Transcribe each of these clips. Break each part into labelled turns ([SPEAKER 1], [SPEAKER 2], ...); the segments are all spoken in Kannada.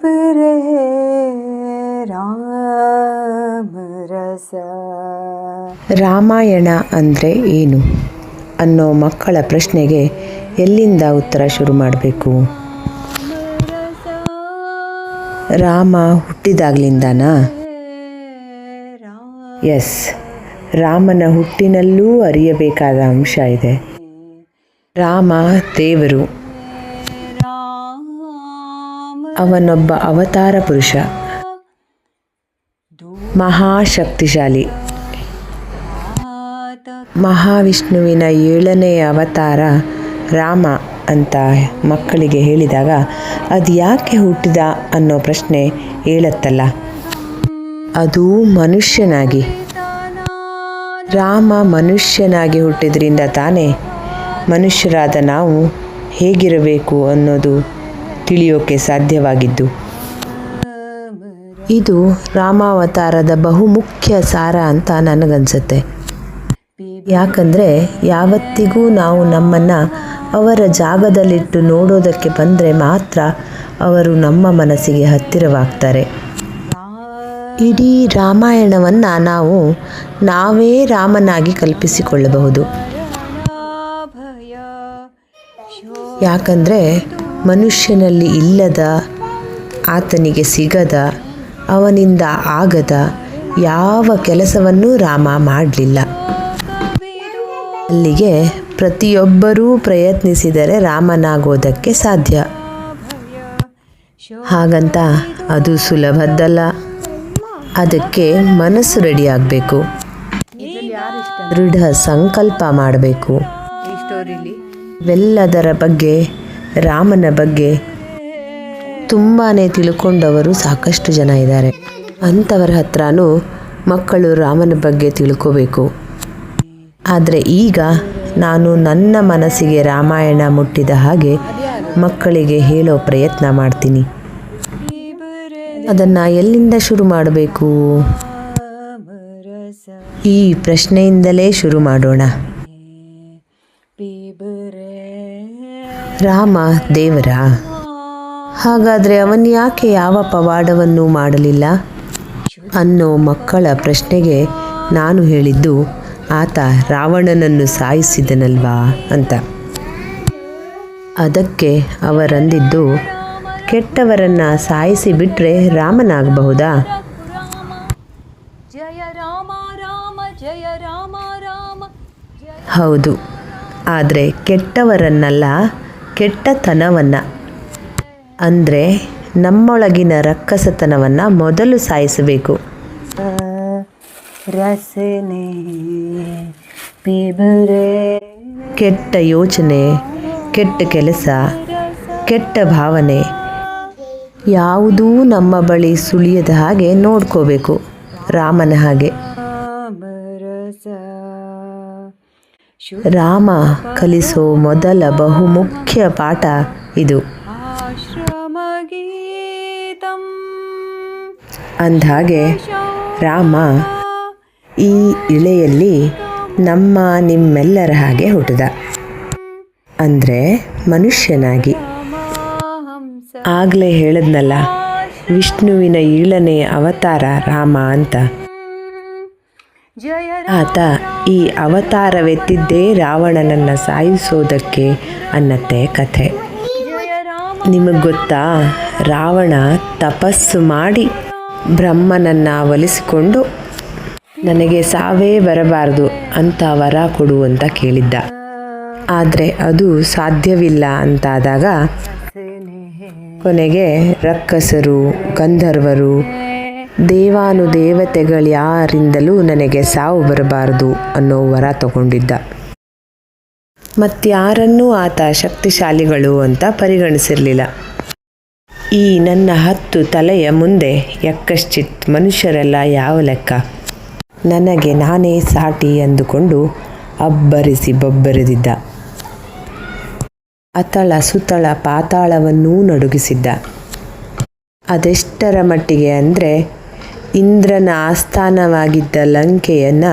[SPEAKER 1] ಪೀಬರೆ ರಾಮ ರಸ.
[SPEAKER 2] ರಾಮಾಯಣ ಅಂದರೆ ಏನು ಅನ್ನೋ ಮಕ್ಕಳ ಪ್ರಶ್ನೆಗೆ ಎಲ್ಲಿಂದ ಉತ್ತರ ಶುರು ಮಾಡಬೇಕು? ರಾಮ ಹುಟ್ಟಿದಾಗ್ಲಿಂದನಾ? ಎಸ್, ರಾಮನ ಹುಟ್ಟಿನಲ್ಲೂ ಅರಿಯಬೇಕಾದ ಅಂಶ ಇದೆ. ರಾಮ ದೇವರು, ಅವನೊಬ್ಬ ಅವತಾರ ಪುರುಷ, ಮಹಾಶಕ್ತಿಶಾಲಿ. ಮಹಾವಿಷ್ಣುವಿನ 7ನೇ ಅವತಾರ ರಾಮ ಅಂತ ಮಕ್ಕಳಿಗೆ ಹೇಳಿದಾಗ ಅದು ಯಾಕೆ ಹುಟ್ಟಿದ ಅನ್ನೋ ಪ್ರಶ್ನೆ ಹೇಳತ್ತಲ್ಲ. ಅದು ಮನುಷ್ಯನಾಗಿ. ರಾಮ ಮನುಷ್ಯನಾಗಿ ಹುಟ್ಟಿದ್ರಿಂದ ತಾನೇ ಮನುಷ್ಯರಾದ ನಾವು ಹೇಗಿರಬೇಕು ಅನ್ನೋದು ತಿಳಿಯೋಕೆ ಸಾಧ್ಯವಾಗಿದ್ದು. ಇದು ರಾಮಾವತಾರದ ಬಹುಮುಖ್ಯ ಸಾರ ಅಂತ ನನಗನ್ಸುತ್ತೆ. ಯಾಕಂದರೆ ಯಾವತ್ತಿಗೂ ನಾವು ನಮ್ಮನ್ನು ಅವರ ಜಾಗದಲ್ಲಿಟ್ಟು ನೋಡೋದಕ್ಕೆ ಬಂದರೆ ಮಾತ್ರ ಅವರು ನಮ್ಮ ಮನಸ್ಸಿಗೆ ಹತ್ತಿರವಾಗ್ತಾರೆ. ಇಡೀ ರಾಮಾಯಣವನ್ನು ನಾವೇ ರಾಮನಾಗಿ ಕಲ್ಪಿಸಿಕೊಳ್ಳಬಹುದು. ಯಾಕಂದರೆ ಮನುಷ್ಯನಲ್ಲಿ ಇಲ್ಲದ, ಆತನಿಗೆ ಸಿಗದ, ಅವನಿಂದ ಆಗದ ಯಾವ ಕೆಲಸವನ್ನೂ ರಾಮ ಮಾಡಲಿಲ್ಲ. ಅಲ್ಲಿಗೆ ಪ್ರತಿಯೊಬ್ಬರೂ ಪ್ರಯತ್ನಿಸಿದರೆ ರಾಮನಾಗೋದಕ್ಕೆ ಸಾಧ್ಯ. ಹಾಗಂತ ಅದು ಸುಲಭದ್ದಲ್ಲ. ಅದಕ್ಕೆ ಮನಸ್ಸು ರೆಡಿಯಾಗಬೇಕು, ದೃಢ ಸಂಕಲ್ಪ ಮಾಡಬೇಕು. ಇವೆಲ್ಲದರ ಬಗ್ಗೆ, ರಾಮನ ಬಗ್ಗೆ ತುಂಬಾ ತಿಳ್ಕೊಂಡವರು ಸಾಕಷ್ಟು ಜನ ಇದ್ದಾರೆ. ಅಂಥವರ ಹತ್ರನೂ ಮಕ್ಕಳು ರಾಮನ ಬಗ್ಗೆ ತಿಳ್ಕೋಬೇಕು. ಆದರೆ ಈಗ ನಾನು ನನ್ನ ಮನಸ್ಸಿಗೆ ರಾಮಾಯಣ ಮುಟ್ಟಿದ ಹಾಗೆ ಮಕ್ಕಳಿಗೆ ಹೇಳೋ ಪ್ರಯತ್ನ ಮಾಡ್ತೀನಿ. ಅದನ್ನು ಎಲ್ಲಿಂದ ಶುರು ಮಾಡಬೇಕು? ಈ ಪ್ರಶ್ನೆಯಿಂದಲೇ ಶುರು ಮಾಡೋಣ. ರಾಮ ದೇವರ? ಹಾಗಾದರೆ ಅವನು ಯಾಕೆ ಯಾವ ಪವಾಡವನ್ನು ಮಾಡಲಿಲ್ಲ ಅನ್ನೋ ಮಕ್ಕಳ ಪ್ರಶ್ನೆಗೆ ನಾನು ಹೇಳಿದ್ದು, ಆತ ರಾವಣನನ್ನು ಸಾಯಿಸಿದನಲ್ವಾ ಅಂತ. ಅದಕ್ಕೆ ಅವರಂದಿದ್ದು, ಕೆಟ್ಟವರನ್ನು ಸಾಯಿಸಿ ಬಿಟ್ಟರೆ ರಾಮನಾಗಬಹುದಾ? ಹೌದು, ಆದರೆ ಕೆಟ್ಟವರನ್ನಲ್ಲ, ಕೆಟ್ಟತನವನ್ನು, ಅಂದರೆ ನಮ್ಮೊಳಗಿನ ರಕ್ಕಸತನವನ್ನು ಮೊದಲು ಸಾಯಿಸಬೇಕು. ಕೆಟ್ಟ ಯೋಚನೆ, ಕೆಟ್ಟ ಕೆಲಸ, ಕೆಟ್ಟ ಭಾವನೆ ಯಾವುದೂ ನಮ್ಮ ಬಳಿ ಸುಳಿಯದ ಹಾಗೆ ನೋಡ್ಕೋಬೇಕು, ರಾಮನ ಹಾಗೆ. ರಾಮ ಕಲಿಸೋ ಮೊದಲ ಬಹುಮುಖ್ಯ ಪಾಠ ಇದು. ಅಂದಹಾಗೆ ರಾಮ ಈ ಇಳೆಯಲ್ಲಿ ನಿಮ್ಮೆಲ್ಲರ ಹಾಗೆ ಹುಟ್ಟಿದ, ಅಂದರೆ ಮನುಷ್ಯನಾಗಿ. ಆಗಲೇ ಹೇಳಿದ್ನಲ್ಲ, ವಿಷ್ಣುವಿನ 7ನೇ ಅವತಾರ ರಾಮ ಅಂತ. ಆತ ಈ ಅವತಾರವೆತ್ತಿದ್ದೇ ರಾವಣನನ್ನು ಸಾಯಿಸೋದಕ್ಕೆ ಅನ್ನತ್ತೆ ಕಥೆ. ನಿಮಗೆ ಗೊತ್ತಾ, ರಾವಣ ತಪಸ್ಸು ಮಾಡಿ ಬ್ರಹ್ಮನನ್ನು ಒಲಿಸಿಕೊಂಡು ನನಗೆ ಸಾವೇ ಬರಬಾರದು ಅಂತ ವರ ಕೊಡು ಅಂತ ಕೇಳಿದ್ದ. ಆದರೆ ಅದು ಸಾಧ್ಯವಿಲ್ಲ ಅಂತಾದಾಗ ಕೊನೆಗೆ ರಕ್ಕಸರು, ಗಂಧರ್ವರು, ದೇವಾನುದೇವತೆಗಳ್ಯಾರಿಂದಲೂ ನನಗೆ ಸಾವು ಬರಬಾರದು ಅನ್ನೋ ವರ ತಗೊಂಡಿದ್ದ. ಮತ್ತಾರನ್ನೂ ಆತ ಶಕ್ತಿಶಾಲಿಗಳು ಅಂತ ಪರಿಗಣಿಸಿರಲಿಲ್ಲ. ಈ ನನ್ನ 10 ತಲೆಯ ಮುಂದೆ ಯಕ್ಕಶ್ಚಿತ್ ಮನುಷ್ಯರೆಲ್ಲ ಯಾವ ಲೆಕ್ಕ, ನನಗೆ ನಾನೇ ಸಾಟಿ ಅಂದುಕೊಂಡು ಅಬ್ಬರಿಸಿ ಬೊಬ್ಬರಿದಿದ್ದ. ಅತಳ ಸುತಳ ಪಾತಾಳವನ್ನೂ ನಡುಗಿಸಿದ್ದ. ಅದೆಷ್ಟರ ಮಟ್ಟಿಗೆ ಅಂದರೆ ಇಂದ್ರನ ಆಸ್ಥಾನವಾಗಿದ್ದ ಲಂಕೆಯನ್ನು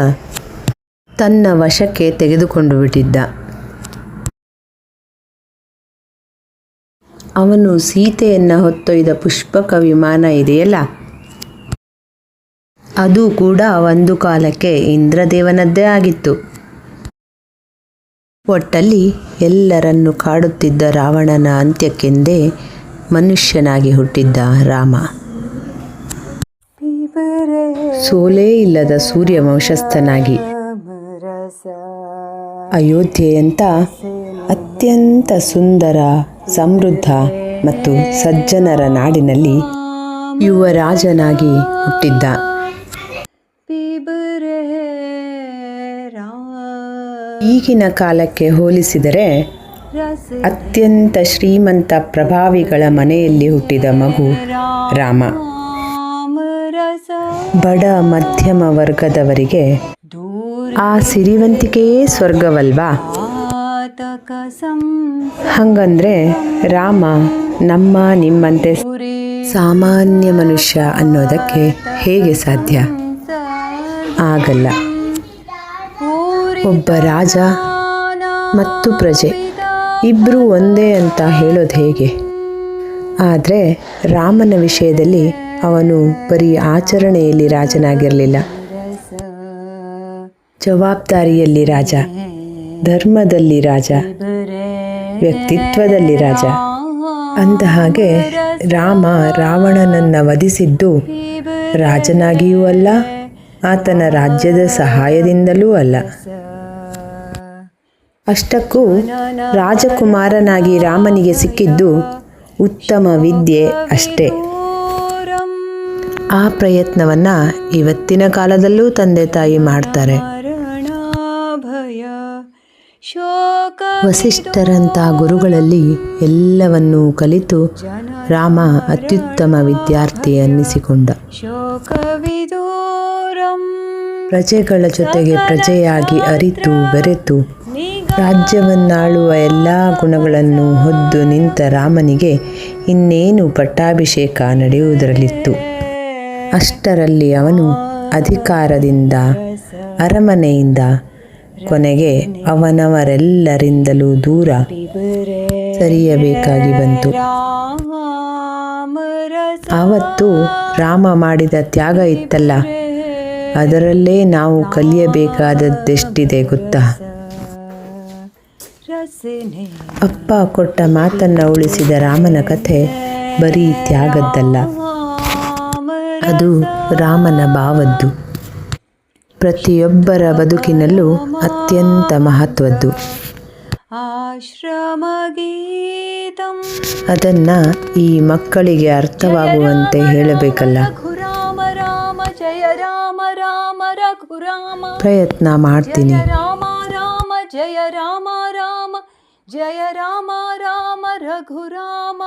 [SPEAKER 2] ತನ್ನ ವಶಕ್ಕೆ ತೆಗೆದುಕೊಂಡು ಬಿಟ್ಟಿದ್ದ. ಅವನು ಸೀತೆಯನ್ನು ಹೊತ್ತೊಯ್ದ ಪುಷ್ಪಕ ವಿಮಾನ ಇದೆಯಲ್ಲ, ಅದು ಕೂಡ ಒಂದು ಕಾಲಕ್ಕೆ ಇಂದ್ರದೇವನದ್ದೇ ಆಗಿತ್ತು. ಒಟ್ಟಲ್ಲಿ ಎಲ್ಲರನ್ನು ಕಾಡುತ್ತಿದ್ದ ರಾವಣನ ಅಂತ್ಯಕ್ಕೆಂದೇ ಮನುಷ್ಯನಾಗಿ ಹುಟ್ಟಿದ್ದ ರಾಮ. ಸೋಲೇ ಇಲ್ಲದ ಸೂರ್ಯ ವಂಶಸ್ಥನಾಗಿ ಅಯೋಧ್ಯೆಯಂಥ ಅತ್ಯಂತ ಸುಂದರ, ಸಮೃದ್ಧ ಮತ್ತು ಸಜ್ಜನರ ನಾಡಿನಲ್ಲಿ ಯುವರಾಜನಾಗಿ ಹುಟ್ಟಿದ್ದ. ಈಗಿನ ಕಾಲಕ್ಕೆ ಹೋಲಿಸಿದರೆ ಅತ್ಯಂತ ಶ್ರೀಮಂತ ಪ್ರಭಾವಿಗಳ ಮನೆಯಲ್ಲಿ ಹುಟ್ಟಿದ ಮಗು ರಾಮ. ಬಡ ಮಧ್ಯಮ ವರ್ಗದವರಿಗೆ ಆ ಸಿರಿವಂತಿಕೆಯೇ ಸ್ವರ್ಗವಲ್ವಾ? ಹಂಗಂದ್ರೆ ರಾಮ ನಮ್ಮ ನಿಮ್ಮಂತೆ ಸಾಮಾನ್ಯ ಮನುಷ್ಯ ಅನ್ನೋದಕ್ಕೆ ಹೇಗೆ ಸಾಧ್ಯ? ಆಗಲ್ಲ. ಒಬ್ಬ ರಾಜ ಮತ್ತು ಪ್ರಜೆ ಇಬ್ಬರೂ ಒಂದೇ ಅಂತ ಹೇಳೋದು ಹೇಗೆ? ಆದರೆ ರಾಮನ ವಿಷಯದಲ್ಲಿ ಅವನು ಬರೀ ಆಚರಣೆಯಲ್ಲಿ ರಾಜನಾಗಿರಲಿಲ್ಲ, ಜವಾಬ್ದಾರಿಯಲ್ಲಿ ರಾಜ, ಧರ್ಮದಲ್ಲಿ ರಾಜ, ವ್ಯಕ್ತಿತ್ವದಲ್ಲಿ ರಾಜ. ಅಂದ ಹಾಗೆ ರಾಮ ರಾವಣನನ್ನು ವಧಿಸಿದ್ದು ರಾಜನಾಗಿಯೂ ಅಲ್ಲ, ಆತನ ರಾಜ್ಯದ ಸಹಾಯದಿಂದಲೂ ಅಲ್ಲ. ಅಷ್ಟಕ್ಕೂ ರಾಜಕುಮಾರನಾಗಿ ರಾಮನಿಗೆ ಸಿಕ್ಕಿದ್ದು ಉತ್ತಮ ವಿದ್ಯೆ ಅಷ್ಟೇ. ಆ ಪ್ರಯತ್ನವನ್ನು ಇವತ್ತಿನ ಕಾಲದಲ್ಲೂ ತಂದೆ ತಾಯಿ ಮಾಡ್ತಾರೆ. ವಸಿಷ್ಠರಂಥ ಗುರುಗಳಲ್ಲಿ ಎಲ್ಲವನ್ನೂ ಕಲಿತು ರಾಮ ಅತ್ಯುತ್ತಮ ವಿದ್ಯಾರ್ಥಿ ಅನ್ನಿಸಿಕೊಂಡ. ಪ್ರಜೆಗಳ ಜೊತೆಗೆ ಪ್ರಜೆಯಾಗಿ ಅರಿತು ಬೆರೆತು ರಾಜ್ಯವನ್ನಾಳುವ ಎಲ್ಲ ಗುಣಗಳನ್ನು ಹೊದ್ದು ನಿಂತ ರಾಮನಿಗೆ ಇನ್ನೇನು ಪಟ್ಟಾಭಿಷೇಕ ನಡೆಯುವುದರಲ್ಲಿತ್ತು. ಅಷ್ಟರಲ್ಲಿ ಅವನು ಅಧಿಕಾರದಿಂದ, ಅರಮನೆಯಿಂದ, ಕೊನೆಗೆ ಅವನವರೆಲ್ಲರಿಂದಲೂ ದೂರ ಸರಿಯಬೇಕಾಗಿ ಬಂತು. ಆವತ್ತು ರಾಮ ಮಾಡಿದ ತ್ಯಾಗ ಇತ್ತಲ್ಲ, ಅದರಲ್ಲೇ ನಾವು ಕಲಿಯಬೇಕಾದದ್ದೆಷ್ಟಿದೆ ಗೊತ್ತಾ? ಅಪ್ಪ ಕೊಟ್ಟ ಮಾತನ್ನು ಉಳಿಸಿದ ರಾಮನ ಕಥೆ ಬರೀ ತ್ಯಾಗದ್ದಲ್ಲ, ಅದು ರಾಮನ ಭಾವದ್ದು, ಪ್ರತಿಯೊಬ್ಬರ ಬದುಕಿನಲ್ಲೂ ಅತ್ಯಂತ ಮಹತ್ವದ್ದು. ಅದನ್ನು ಈ ಮಕ್ಕಳಿಗೆ ಅರ್ಥವಾಗುವಂತೆ ಹೇಳಬೇಕಲ್ಲ. ಪ್ರಯತ್ನ ಮಾಡ್ತೀನಿ.
[SPEAKER 1] ಜಯ ರಾಮ ರಾಮ ಜಯ ರಾಮ ರಾಮ ರಘುರಾಮ.